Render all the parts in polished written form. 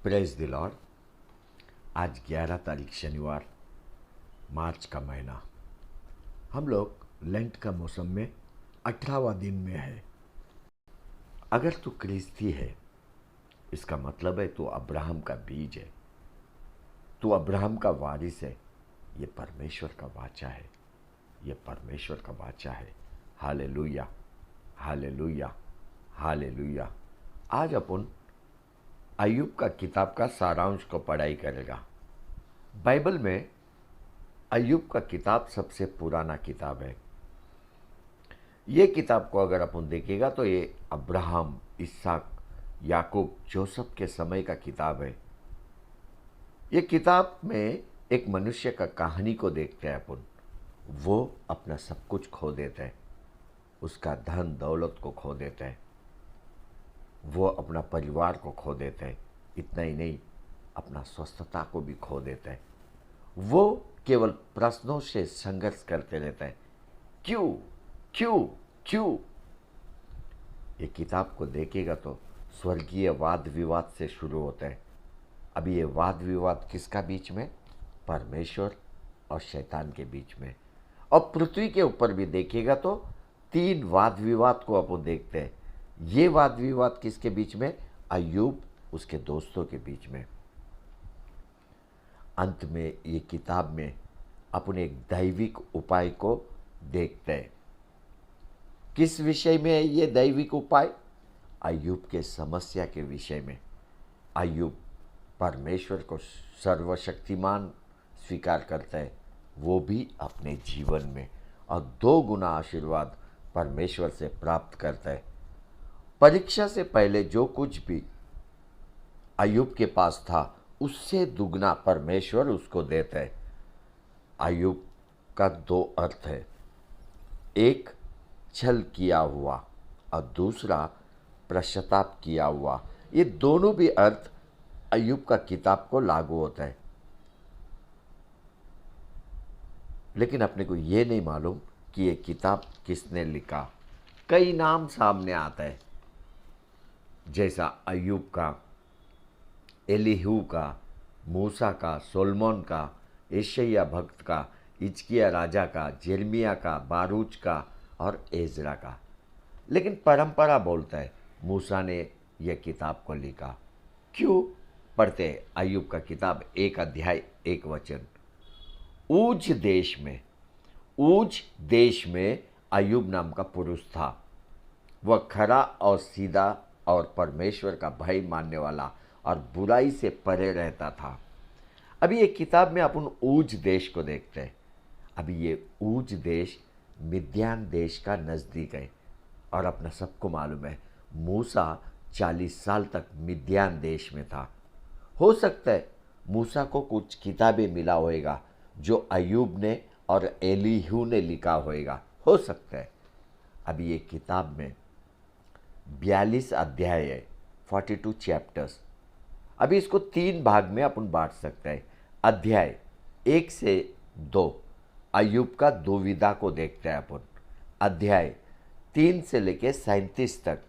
Praise the Lord. आज 11 तारीख शनिवार, मार्च का महीना। हम लोग लेंट का मौसम में 18वां दिन में है। अगर तू क्रिस्ती है, इसका मतलब है तू अब्राहम का बीज है, तू अब्राहम का वारिस है। ये परमेश्वर का वाचा है, ये परमेश्वर का वाचा है। Hallelujah, hallelujah, hallelujah. आज अपन अय्यूब का किताब का सारांश को पढ़ाई करेगा। बाइबल में अय्यूब का किताब सबसे पुराना किताब है। ये किताब को अगर अपन देखेगा तो ये अब्राहम, इसहाक, याकूब, जोसेफ के समय का किताब है। ये किताब में एक मनुष्य का कहानी को देखते हैं अपन। वो अपना सब कुछ खो देता है, उसका धन दौलत को खो देता है, वो अपना परिवार को खो देते हैं। इतना ही नहीं, अपना स्वस्थता को भी खो देता है। वो केवल प्रश्नों से संघर्ष करते रहता है, क्यों क्यों क्यों। ये किताब को देखेगा तो स्वर्गीय वाद विवाद से शुरू होता है। अभी ये वाद विवाद किसका बीच में? परमेश्वर और शैतान के बीच में। और पृथ्वी के ऊपर भी देखिएगा तो 3 वाद विवाद को अपन देखते हैं। ये वाद विवाद किसके बीच में? अय्यूब उसके दोस्तों के बीच में। अंत में ये किताब में अपन एक दैविक उपाय को देखते हैं। किस विषय में है ये दैविक उपाय? अय्यूब के समस्या के विषय में। अय्यूब परमेश्वर को सर्वशक्तिमान स्वीकार करता है, वो भी अपने जीवन में, और 2 गुना आशीर्वाद परमेश्वर से प्राप्त करता है। परीक्षा से पहले जो कुछ भी अय्यूब के पास था, उससे दुगना परमेश्वर उसको देता है। अय्यूब का 2 अर्थ है, एक छल किया हुआ और दूसरा पश्चाताप किया हुआ। ये दोनों भी अर्थ अय्यूब का किताब को लागू होता है। लेकिन अपने को ये नहीं मालूम कि ये किताब किसने लिखा। कई नाम सामने आता है, जैसा अय्यूब का, एलीहू का, मूसा का, सोलमोन का, यशायाह भक्त का, हिजकिय्याह राजा का, यिर्मयाह का, बारूच का और एजरा का। लेकिन परंपरा बोलता है मूसा ने यह किताब को लिखा। क्यों? पढ़ते हैं अय्यूब का किताब 1 अध्याय 1 वचन। ऊज देश में अय्यूब नाम का पुरुष था। वह खरा और सीधा और परमेश्वर का भय मानने वाला और बुराई से परे रहता था। अभी एक किताब में अपन ऊज देश को देखते हैं। अभी ये ऊज देश मिद्यान देश का नज़दीक है। और अपना सबको मालूम है मूसा 40 साल तक मिद्यान देश में था। हो सकता है मूसा को कुछ किताबें मिला होएगा जो अय्यूब ने और एलीहू ने लिखा होएगा, हो सकता है। अभी ये किताब में 42 अध्याय है, 42 चैप्टर्स। अभी इसको 3 भाग में अपन बांट सकते हैं। अध्याय 1 से 2 अय्यूब का दुविधा को देखते हैं अपन। अध्याय 3 से लेके 37 तक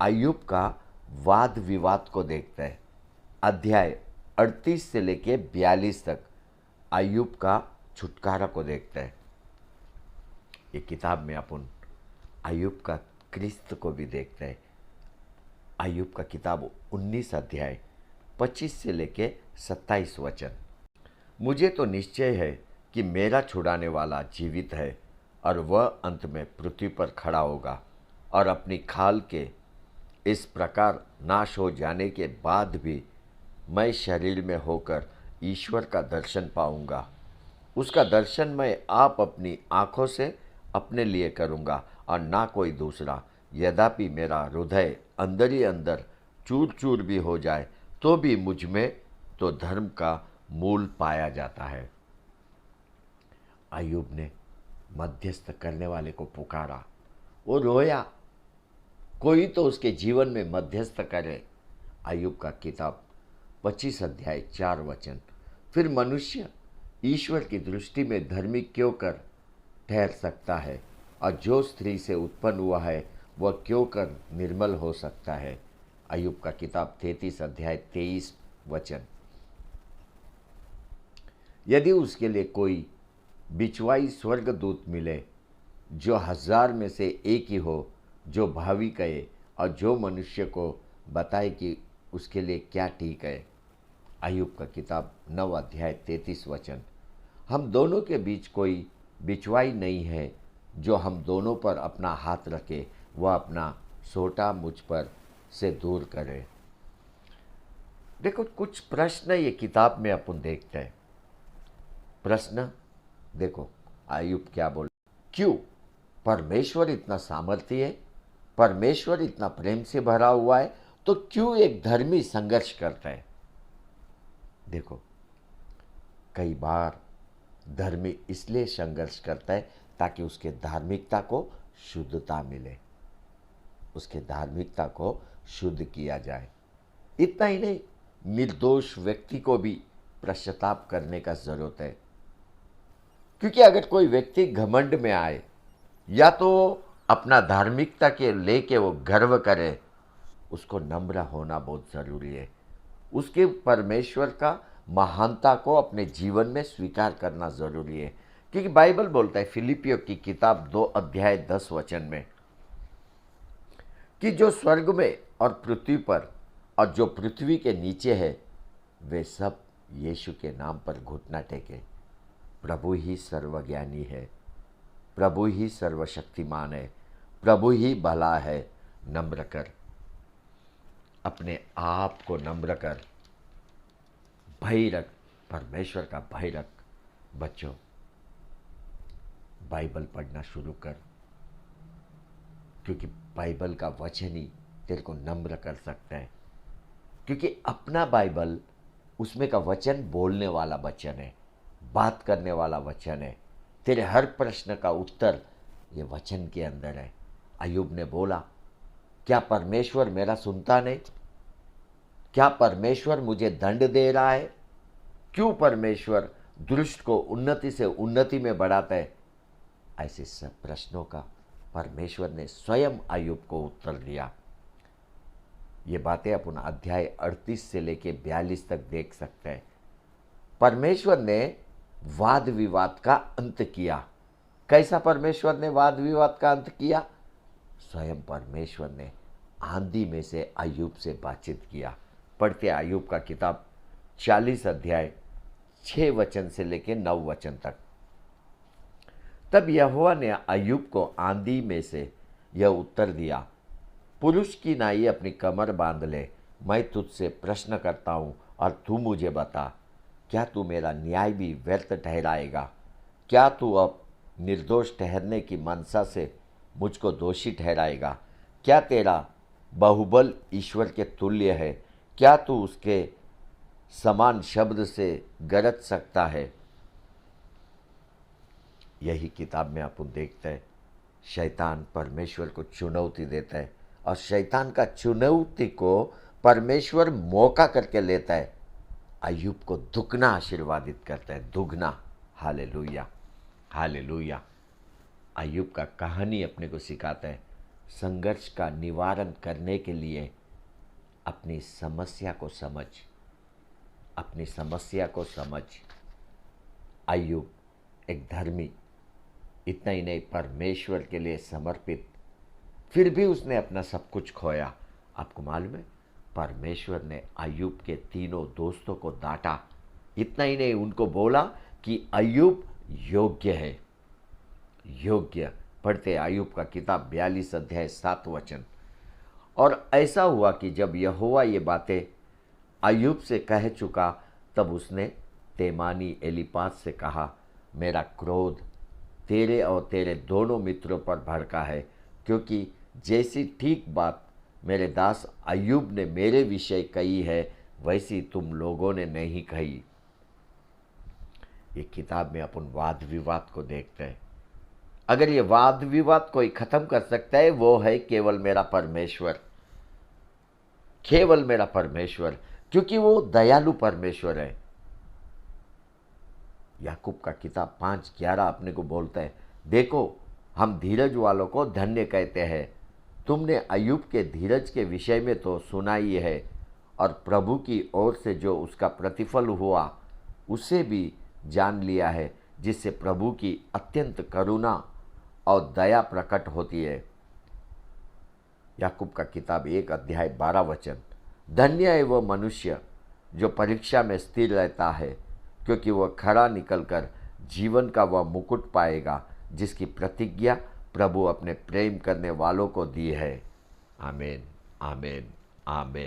अय्यूब का वाद विवाद को देखते हैं। अध्याय 38 से लेके 42 तक अय्यूब का छुटकारा को देखते हैं। ये किताब में अपन अय्यूब का क्रिस्त को भी देखते हैं। अय्यूब का किताब 19 अध्याय 25 से लेके 27 वचन। मुझे तो निश्चय है कि मेरा छुड़ाने वाला जीवित है और वह अंत में पृथ्वी पर खड़ा होगा, और अपनी खाल के इस प्रकार नाश हो जाने के बाद भी मैं शरीर में होकर ईश्वर का दर्शन पाऊंगा। उसका दर्शन मैं आप अपनी आँखों से अपने लिए करूंगा और ना कोई दूसरा। यद्यपि मेरा हृदय अंदर ही अंदर चूर चूर भी हो जाए, तो भी मुझ में तो धर्म का मूल पाया जाता है। अय्यूब ने मध्यस्थ करने वाले को पुकारा, वो रोया, कोई तो उसके जीवन में मध्यस्थ करे। अय्यूब का किताब 25 अध्याय 4 वचन। फिर मनुष्य ईश्वर की दृष्टि में धर्मी क्यों कर ठहर सकता है, और जो स्त्री से उत्पन्न हुआ है वह क्यों कर निर्मल हो सकता है। अय्यूब का किताब 33 अध्याय 23 वचन। यदि उसके लिए कोई बिचवाई स्वर्गदूत मिले जो 1000 में से एक ही हो, जो भावी कहे और जो मनुष्य को बताए कि उसके लिए क्या ठीक है। अय्यूब का किताब 9 अध्याय 33 वचन। हम दोनों के बीच कोई बिचवाई नहीं है जो हम दोनों पर अपना हाथ रखे, वह अपना सोटा मुझ पर से दूर करे। देखो, कुछ प्रश्न ये किताब में अपन देखते हैं। प्रश्न देखो, अय्यूब क्या बोल, क्यों परमेश्वर इतना सामर्थ्य है, परमेश्वर इतना प्रेम से भरा हुआ है, तो क्यों एक धर्मी संघर्ष करता है। देखो, कई बार धर्मी इसलिए संघर्ष करता है ताकि उसके धार्मिकता को शुद्धता मिले, उसके धार्मिकता को शुद्ध किया जाए। इतना ही नहीं, निर्दोष व्यक्ति को भी पश्चाताप करने का जरूरत है। क्योंकि अगर कोई व्यक्ति घमंड में आए या तो अपना धार्मिकता के लेके वो गर्व करे, उसको नम्र होना बहुत जरूरी है। उसके परमेश्वर का महानता को अपने जीवन में स्वीकार करना जरूरी है। क्योंकि बाइबल बोलता है फिलिपियों की किताब 2 अध्याय 10 वचन में कि जो स्वर्ग में और पृथ्वी पर और जो पृथ्वी के नीचे है, वे सब यीशु के नाम पर घुटना टेके। प्रभु ही सर्वज्ञानी है, प्रभु ही सर्वशक्तिमान है, प्रभु ही भला है। नम्र कर, अपने आप को नम्र कर, भय रख, परमेश्वर का भय रख। बच्चों, बाइबल पढ़ना शुरू कर, क्योंकि बाइबल का वचन ही तेरे को नम्र कर सकता है। क्योंकि अपना बाइबल, उसमें का वचन बोलने वाला वचन है, बात करने वाला वचन है। तेरे हर प्रश्न का उत्तर ये वचन के अंदर है। अय्यूब ने बोला, क्या परमेश्वर मेरा सुनता नहीं? क्या परमेश्वर मुझे दंड दे रहा है? क्यों परमेश्वर दुष्ट को उन्नति से उन्नति में बढ़ाता है? ऐसे सब प्रश्नों का परमेश्वर ने स्वयं अय्यूब को उत्तर दिया। ये बातें अपन अध्याय 38 से लेके 42 तक देख सकते हैं। परमेश्वर ने वाद विवाद का अंत किया। कैसा परमेश्वर ने वाद विवाद का अंत किया? स्वयं परमेश्वर ने आंधी में से अय्यूब से बातचीत किया। पढ़ते अय्यूब का किताब 40 अध्याय 6 वचन से लेके 9 वचन तक। तब यहोवा ने अय्यूब को आंधी में से यह उत्तर दिया, पुरुष की नाई अपनी कमर बांध ले, मैं तुझसे प्रश्न करता हूँ और तू मुझे बता, क्या तू मेरा न्याय भी व्यर्थ ठहराएगा? क्या तू अब निर्दोष ठहरने की मनसा से मुझको दोषी ठहराएगा? क्या तेरा बाहुबल ईश्वर के तुल्य है? क्या तू उसके समान शब्द से गरज सकता है? यही किताब में अपन देखते हैं, शैतान परमेश्वर को चुनौती देता है और शैतान का चुनौती को परमेश्वर मौका करके लेता है, अय्यूब को दुगना आशीर्वादित करता है, दुगना। Hallelujah, hallelujah. अय्यूब का कहानी अपने को सिखाता है, संघर्ष का निवारण करने के लिए अपनी समस्या को समझ, अपनी समस्या को समझ। अय्यूब एक धर्मी, इतना ही नहीं, परमेश्वर के लिए समर्पित, फिर भी उसने अपना सब कुछ खोया। आपको मालूम है, परमेश्वर ने अय्यूब के तीनों दोस्तों को डांटा। इतना ही नहीं, उनको बोला कि अय्यूब योग्य है, योग्य। पढ़ते अय्यूब का किताब 42 अध्याय 7 वचन। और ऐसा हुआ कि जब यहोवा ये बातें अय्यूब से कह चुका, तब उसने तेमानी एलीपाज से कहा, मेरा क्रोध तेरे और तेरे दोनों मित्रों पर भड़का है, क्योंकि जैसी ठीक बात मेरे दास अय्यूब ने मेरे विषय कही है, वैसी तुम लोगों ने नहीं कही। ये किताब में अपन वाद विवाद को देखते हैं। अगर ये वाद विवाद कोई खत्म कर सकता है, वो है केवल मेरा परमेश्वर, केवल मेरा परमेश्वर, क्योंकि वो दयालु परमेश्वर है। याकूब का किताब 5:11 अपने को बोलता है, देखो हम धीरज वालों को धन्य कहते हैं, तुमने अय्यूब के धीरज के विषय में तो सुना ही है, और प्रभु की ओर से जो उसका प्रतिफल हुआ उसे भी जान लिया है, जिससे प्रभु की अत्यंत करुणा और दया प्रकट होती है। याकूब का किताब 1 अध्याय 12 वचन। धन्य है वह मनुष्य जो परीक्षा में स्थिर रहता है, क्योंकि वह खरा निकलकर जीवन का वह मुकुट पाएगा जिसकी प्रतिज्ञा प्रभु अपने प्रेम करने वालों को दी है। आमीन, आमीन, आमीन।